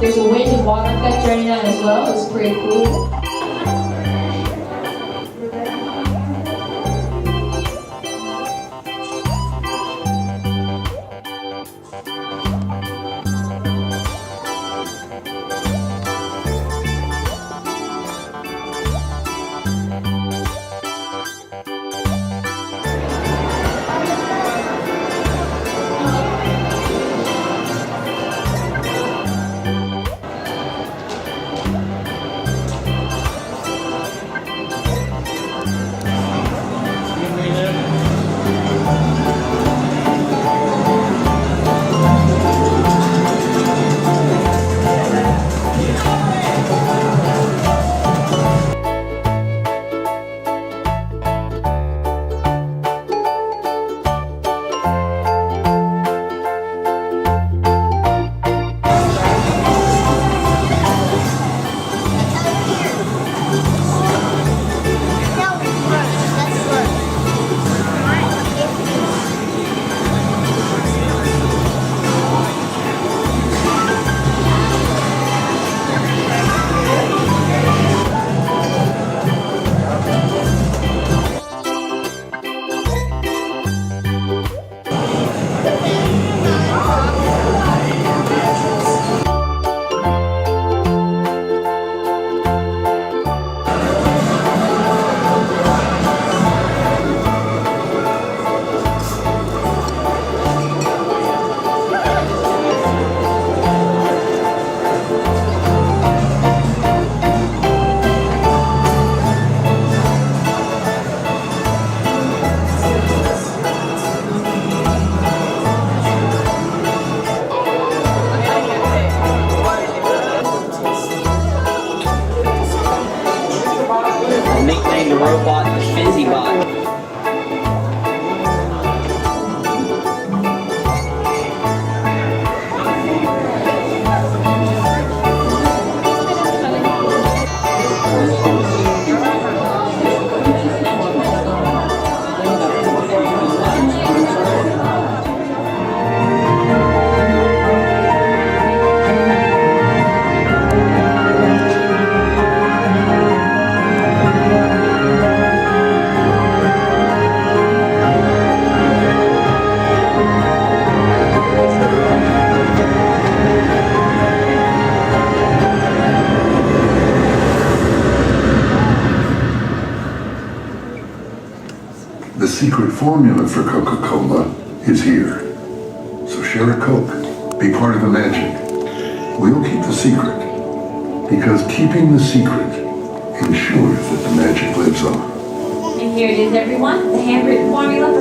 There's a wind and water effect right now as well. It's pretty cool. Nicknamed the robot the Fizzy Bot. The secret formula for Coca Cola is here. So share a Coke. Be part of the magic. We'll keep the secret. Because keeping the secret ensures that the magic lives on. And here it is, everyone. The handwritten formula